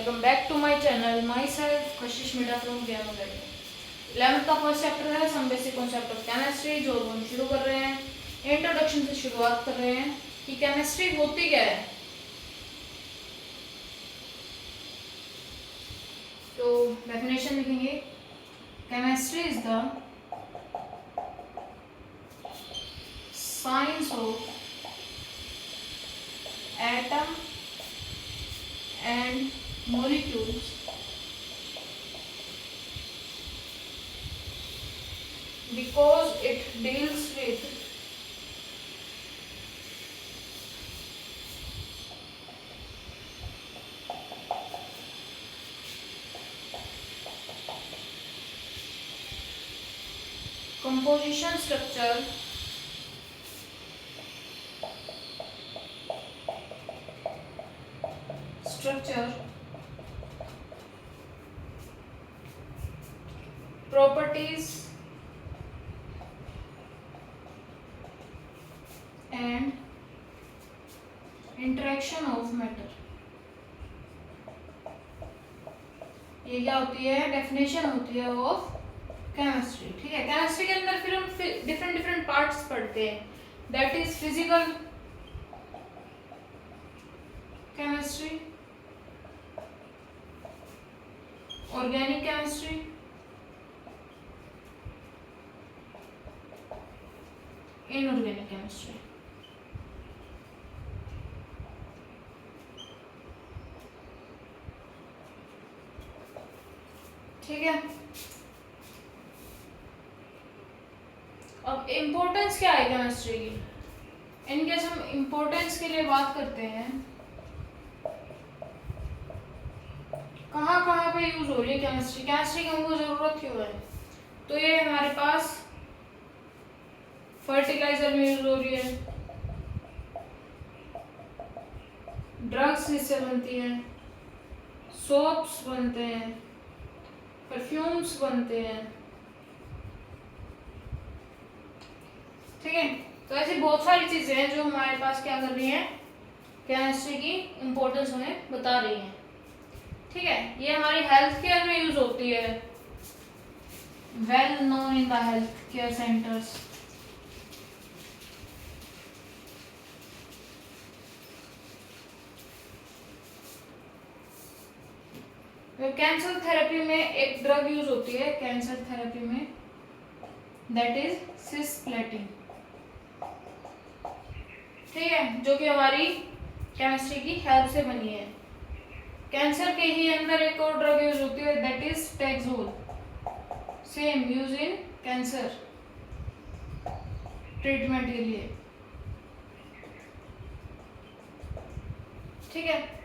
Welcome back to my channel my self Kashish Meeda from ज्ञान academy. 11th का first chapter है some basic concept of chemistry, जो हम शुरू कर रहे हैं। इंट्रोडक्शन से शुरुआत कर रहे हैं कि केमिस्ट्री होती क्या है। तो डेफिनेशन लिखेंगे, chemistry is the science of atom and molecules because it deals with composition, structure, properties and interaction of matter। ये क्या होती है? डेफिनेशन होती है ऑफ केमिस्ट्री। ठीक है, केमिस्ट्री के अंदर फिर हम डिफरेंट डिफरेंट पार्ट्स पढ़ते हैं। That is physical chemistry, organic chemistry, inorganic chemistry. ठीक है, अब इम्पोर्टेंस क्या है केमिस्ट्री की? इनकेस हम इम्पोर्टेंस के लिए बात करते हैं, कहाँ कहाँ पे यूज हो रही है केमिस्ट्री, केमिस्ट्री की हमको जरूरत क्यों है? तो ये हमारे पास फर्टिलाइजर में यूज हो रही है, ड्रग्स इससे बनती हैं, सोप्स बनते हैं, परफ्यूम्स बनते हैं। ठीक है, तो ऐसी बहुत सारी चीजें हैं जो हमारे पास क्या कर रही हैं, केमिस्ट्री की इम्पोर्टेंस हमें बता रही हैं। ठीक है, ये हमारी हेल्थ केयर में यूज होती है, well known in the health care centres. Cancer therapy में एक ड्रग यूज होती है कैंसर थेरेपी में, दैट इज सिस्प्लेटिन। ठीक है, जो कि हमारी केमिस्ट्री की हेल्प से बनी है। कैंसर के ही अंदर एक और ड्रग यूज होती है, that is taxol, same use in cancer treatment के लिए। ठीक है,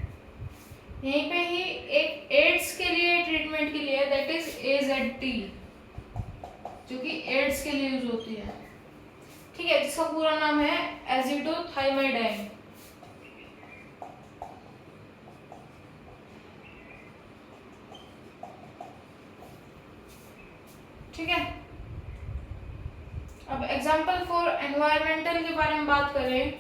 यहीं पे ही एक एड्स के लिए ट्रीटमेंट के लिए, दैट इज AZT, जो कि एड्स के लिए यूज होती है। ठीक है, जिसका पूरा नाम है एजिडोथाइमाइडाइन। ठीक है, अब एग्जांपल फॉर एनवायरमेंटल के बारे में बात करें,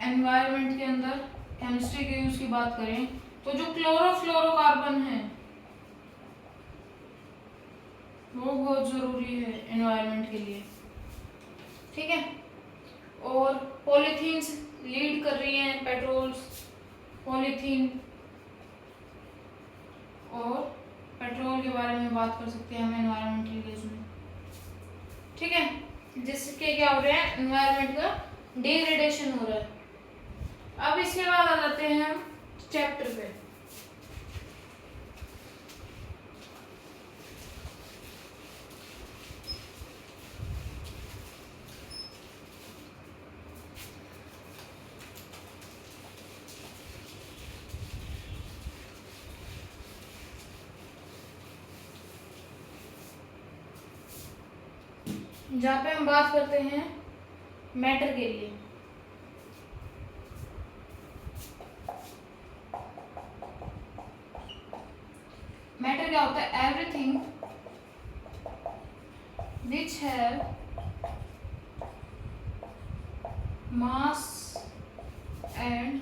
एनवायरमेंट के अंदर केमिस्ट्री के यूज की बात करें, तो जो क्लोरोफ्लोरोकार्बन है वो बहुत जरूरी है एनवायरमेंट के लिए। ठीक है, और पॉलीथीन्स लीड कर रही हैं, पेट्रोल्स, पॉलीथीन और पेट्रोल के बारे में बात कर सकते हैं हम एनवायरमेंटल यूज में। ठीक है, जिसके क्या हो रहा है, एनवायरमेंट का डिग्रेडेशन हो रहा है। अब इसके बाद आ जाते हैं हम चैप्टर पे। जहाँ पे हम बात करते हैं मैटर के लिए। मैटर क्या होता है? Everything which have mass and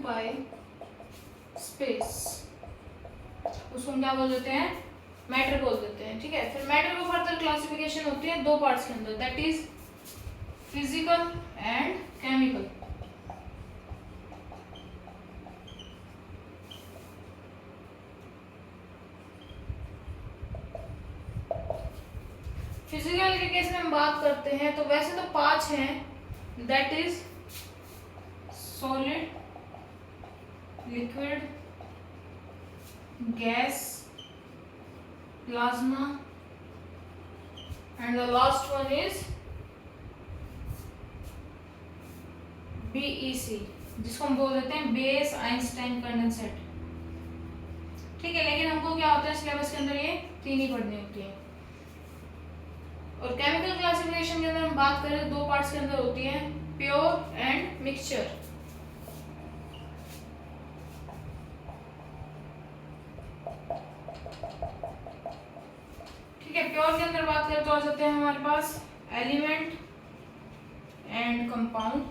occupy space, उसको हम क्या बोल देते हैं, मैटर बोल देते हैं। ठीक है, फिर मैटर को फर्दर क्लासिफिकेशन होती है दो पार्ट्स के अंदर, that is physical and chemical. Physical के केस में हम बात करते हैं तो वैसे तो 5 हैं, that is solid, liquid, gas, plasma and the last one is BEC, जिसको हम बोल देते हैं बेस आइंस्टाइन कंडेंसेट। ठीक है, लेकिन हमको क्या होता है सिलेबस के अंदर ये 3 ही पढ़नी होती है। और केमिकल क्लासिफिकेशन के अंदर हम बात करें तो 2 पार्ट्स के अंदर होती है, प्योर एंड मिक्सचर। ठीक है, प्योर के अंदर बात करें तो आ जाते हैं हमारे पास एलिमेंट एंड कंपाउंड।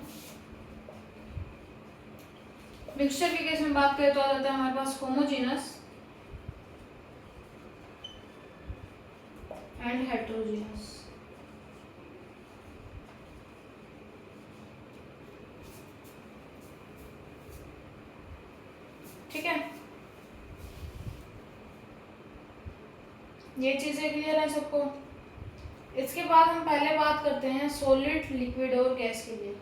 मिक्सचर के केस में बात करें तो आ जाता है हमारे पास होमोजेनस एंड हेटेरोजेनस। ठीक है, ये चीजें क्लियर है सबको। इसके बाद हम पहले बात करते हैं सॉलिड, लिक्विड और गैस के लिए।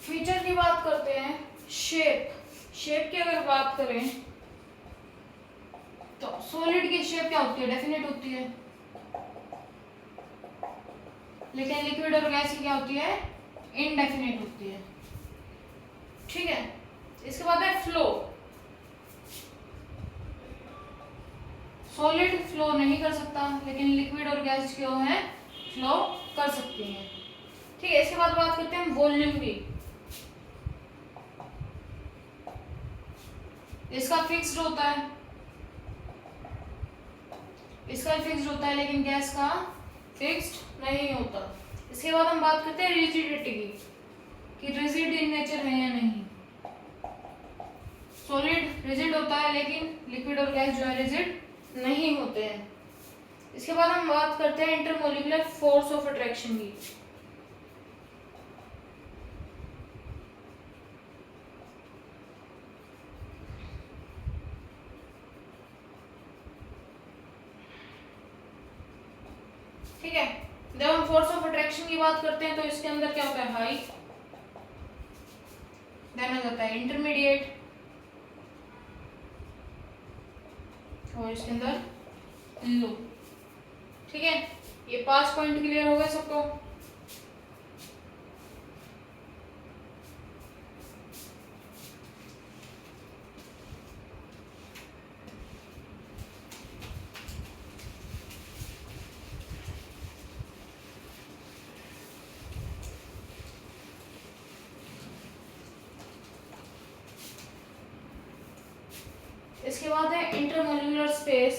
फीचर की बात करते हैं, शेप की अगर बात करें तो सॉलिड की शेप क्या होती है, डेफिनेट होती है, लेकिन लिक्विड और गैस की क्या होती है, इनडेफिनेट होती है। ठीक है, इसके बाद है फ्लो। सॉलिड फ्लो नहीं कर सकता, लेकिन लिक्विड और गैस जो है फ्लो कर सकती हैं। ठीक है, इसके बाद बात करते हैं वॉल्यूम की। इसका फिक्स्ड होता है, इसका फिक्स्ड होता है, लेकिन गैस का फिक्स्ड नहीं होता। इसके बाद हम बात करते हैं रिजिडिटी की, कि रिजिड इन नेचर है या नहीं। सॉलिड रिजिड होता है, लेकिन लिक्विड और गैस जो है रिजिड नहीं होते हैं। इसके बाद हम बात करते हैं इंटरमोलिकुलर फोर्स ऑफ अट्रैक्शन की। ठीक है, जब हम फोर्स ऑफ अट्रैक्शन की बात करते हैं तो इसके अंदर क्या होता है, हाई, देन हो जाता है इंटरमीडिएट, और इसके अंदर लो। ठीक है, ये 5 पॉइंट क्लियर हो गए सबको। इसके बाद है इंटरमोलिकुलर स्पेस।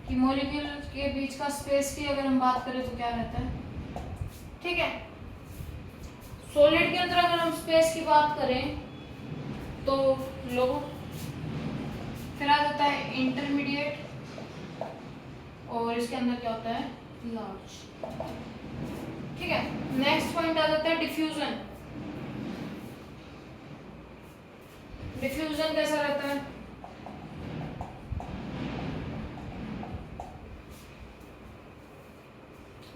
कि मॉलिक्यूल के बीच का स्पेस की अगर हम बात करें तो क्या रहता है। ठीक है, सॉलिड के अंदर अगर हम स्पेस की बात करें तो लो, फिर आ जाता है इंटरमीडिएट, और इसके अंदर क्या होता है, लार्ज। ठीक है, नेक्स्ट पॉइंट आ जाता है डिफ्यूजन। डिफ्यूजन कैसा रहता है,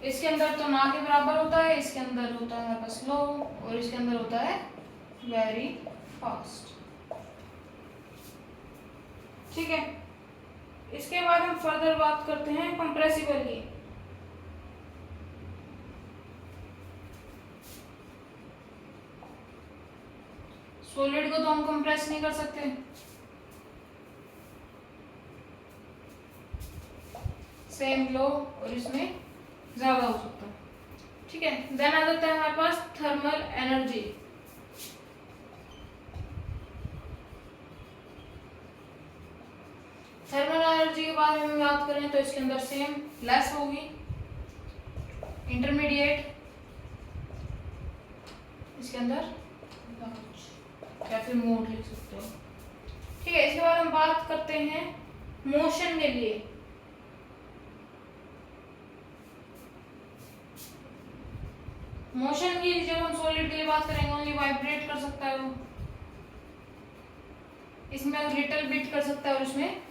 इसके अंदर तो ना के बराबर होता है, इसके अंदर होता है स्लो, और इसके अंदर होता है वेरी फास्ट। ठीक है, इसके बाद हम फर्दर बात करते हैं कंप्रेसिबल की। सॉलिड को तो हम कंप्रेस नहीं कर सकते, सेम लो, और इसमें ज्यादा हो सकता है। ठीक है, देन आ जाता है हमारे पास थर्मल एनर्जी। थर्मल एनर्जी के बारे में बात करें तो इसके अंदर सेम लेस होगी, इंटरमीडिएट, इसके अंदर या फिर मोड लिख सकते हो। ठीक है, इसके बाद हम बात करते हैं मोशन के लिए। मोशन की जब हम सॉलिड के लिए बात करेंगे, ओनली वाइब्रेट कर सकता है वो, इसमें लिटिल बिट कर सकता है, और इसमें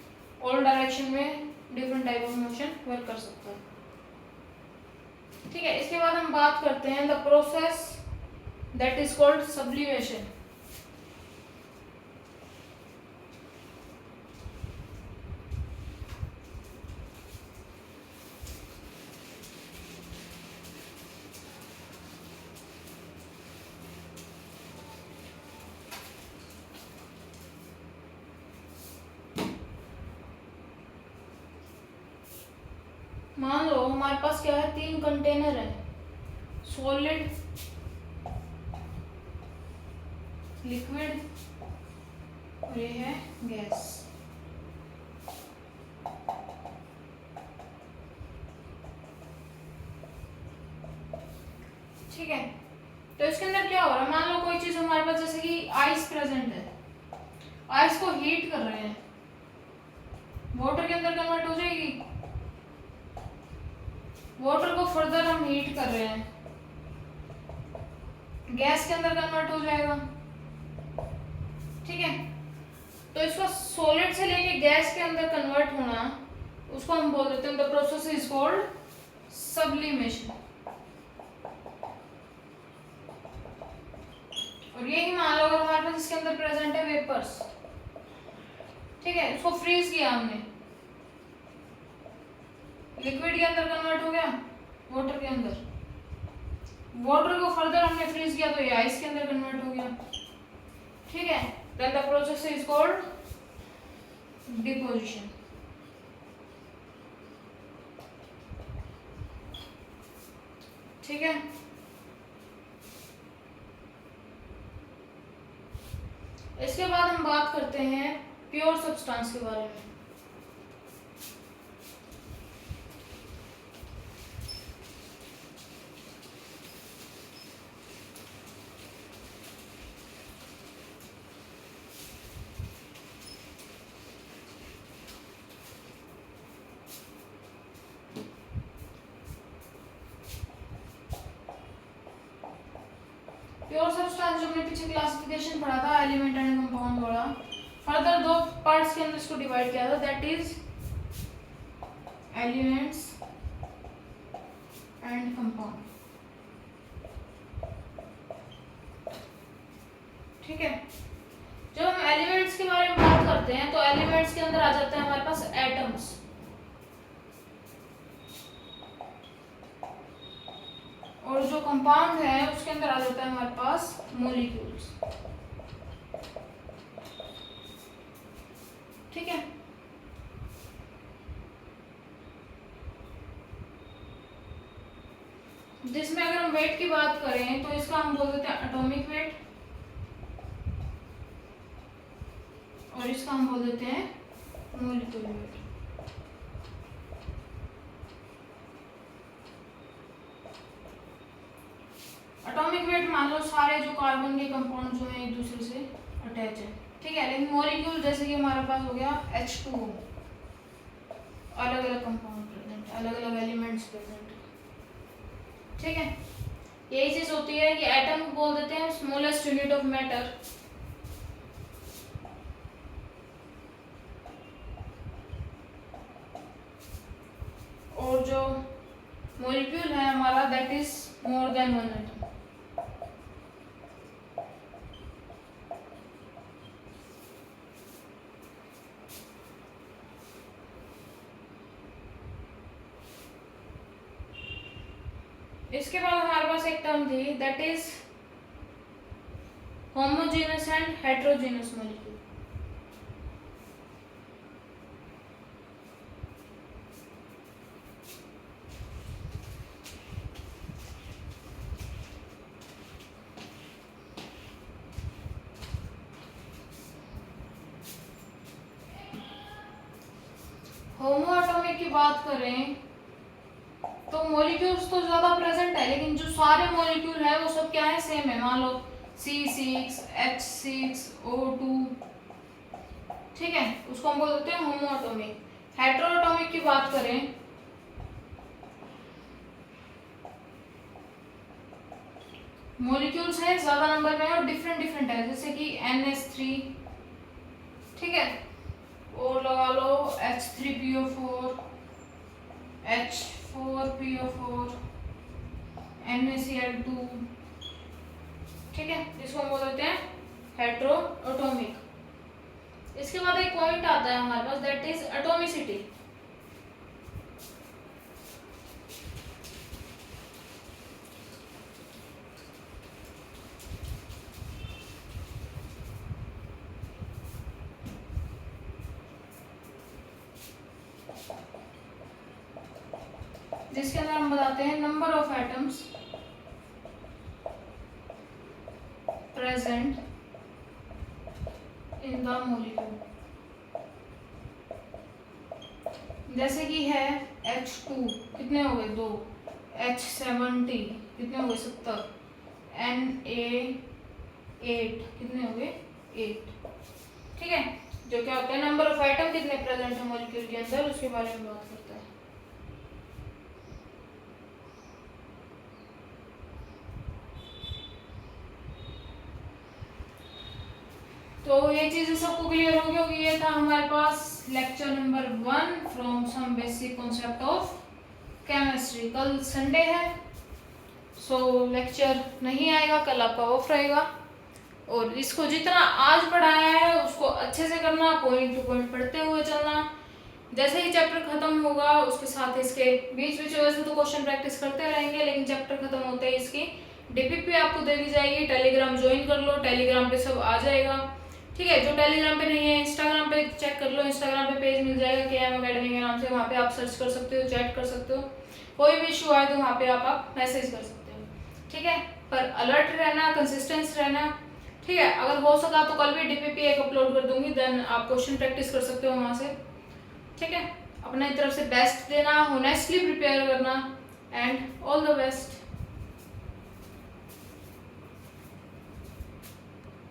ऑल डायरेक्शन में different type of motion work कर सकता है। ठीक है, इसके बाद हम बात करते हैं the process that is called sublimation. मान लो हमारे पास क्या है, 3 कंटेनर है, सॉलिड, लिक्विड और ये है गैस। ठीक है, तो इसके अंदर क्या हो रहा है, मान लो कोई चीज हमारे पास, जैसे कि आइस प्रेजेंट है, आइस को हीट कर रहे हैं, वाटर के अंदर कन्वर्ट हो जाएगी, वाटर को फर्दर हम हीट कर रहे हैं, गैस के अंदर कन्वर्ट हो जाएगा। ठीक है, तो इसको सॉलिड से लेके गैस के अंदर कन्वर्ट होना, उसको हम बोल देते हैं the process is called sublimation. और यही मान लो अगर हमारे पास इसके अंदर प्रेजेंट है वेपर्स, ठीक है, इसको फ्रीज किया हमने, लिक्विड के अंदर कन्वर्ट हो गया, वाटर के अंदर, वाटर को फर्दर हमने फ्रीज किया तो ये आइस के अंदर कन्वर्ट हो गया। ठीक है, then the process is called deposition. ठीक है, इसके बाद हम बात करते हैं प्योर सब्सटेंस के बारे में। प्योर सब्सटेंस जो हमने पीछे क्लासिफिकेशन पढ़ा था एलिमेंट एंड कंपाउंड वाला, फर्दर 2 पार्ट्स के अंदर इसको डिवाइड किया था, that is elements and compound. ठीक है, जब हम एलिमेंट्स के बारे में बात करते हैं तो एलिमेंट्स के अंदर आ जाते हैं हमारे पास एटम्स, और जो कंपाउंड है उसके अंदर आ जाता है हमारे पास मॉलिक्यूल्स। ठीक है, जिसमें अगर हम वेट की बात करें तो इसका हम बोल देते हैं एटॉमिक वेट, और इसका हम बोल देते हैं मॉलिक्यूलर वेट। एटॉमिक वेट मान लो सारे जो कार्बन के कंपाउंड जो हैं एक दूसरे से अटैच है। ठीक है, लेकिन मॉलिक्यूल जैसे कि हमारे पास हो गया H2O, अलग अलग कंपाउंड प्रेजेंट है, अलग अलग एलिमेंट्स प्रेजेंट है। ठीक है, यही चीज होती है कि एटम को बोल देते हैं स्मॉलेस्ट यूनिट ऑफ मैटर, और जो मॉलिक्यूल है हमारा that is more than 1 atom. इसके बाद हमारे पास एक टर्म थी that is homogeneous and heterogeneous molecule. Homo atomic की बात करें तो मॉलिक्यूल्स तो ज्यादा प्रेजेंट है, लेकिन जो सारे मॉलिक्यूल है वो सब क्या है, सेम है। मान लो C6 H6O2, ठीक है, उसको हम बोल देते हैं होमो एटॉमिक। हेट्रो एटॉमिक की बात करें मॉलिक्यूल्स हैं ज्यादा नंबर में और डिफरेंट डिफरेंट है, जैसे कि NH3, ठीक है, और लगा लो H3PO4, H4PO4, NaCl2, ठीक है, जिसको हम बोल देते हैं हेट्रो एटॉमिक। इसके बाद एक पॉइंट आता है हमारे पास दैट इज एटॉमिसिटी। जिसके अंदर हम बताते हैं number of atoms present in the molecule. जैसे कि है H2 कितने हो गए 2, H70 कितने हो गए 70, Na8 कितने हो गए 8, ठीक है। जो क्या होता है नंबर ऑफ एटम कितने प्रेजेंट है मॉलिक्यूल के अंदर, उसके बारे में बात करता है। तो ये चीजें सबको क्लियर हो गई होगी। ये था हमारे पास lecture number 1 from some basic concept of chemistry. कल संडे है, सो लेक्चर नहीं आएगा, कल आपका ऑफ रहेगा। और इसको जितना आज पढ़ाया है उसको अच्छे से करना, पॉइंट टू पॉइंट पढ़ते हुए चलना। जैसे ही चैप्टर खत्म होगा उसके साथ इसके बीच बीच वैसे तो क्वेश्चन प्रैक्टिस करते रहेंगे, लेकिन चैप्टर खत्म होते ही इसकी DPP आपको दे दी जाएगी। टेलीग्राम ज्वाइन कर लो, टेलीग्राम पे सब आ जाएगा, ठीक है। जो टेलीग्राम पे नहीं है इंस्टाग्राम पे चेक कर लो, इंस्टाग्राम पे पेज मिल जाएगा KM अकेडमी के नाम से, वहाँ पे आप सर्च कर सकते हो, चैट कर सकते हो, कोई भी इशू आए तो वहाँ पे आप मैसेज कर सकते हो, ठीक है। पर अलर्ट रहना, कंसिस्टेंस रहना, ठीक है। अगर हो सका तो कल भी DPP एक अपलोड कर दूंगी, देन आप क्वेश्चन प्रैक्टिस कर सकते हो वहाँ से, ठीक है। अपने तरफ से बेस्ट देना, होनेस्टली प्रिपेयर करना, एंड ऑल द बेस्ट।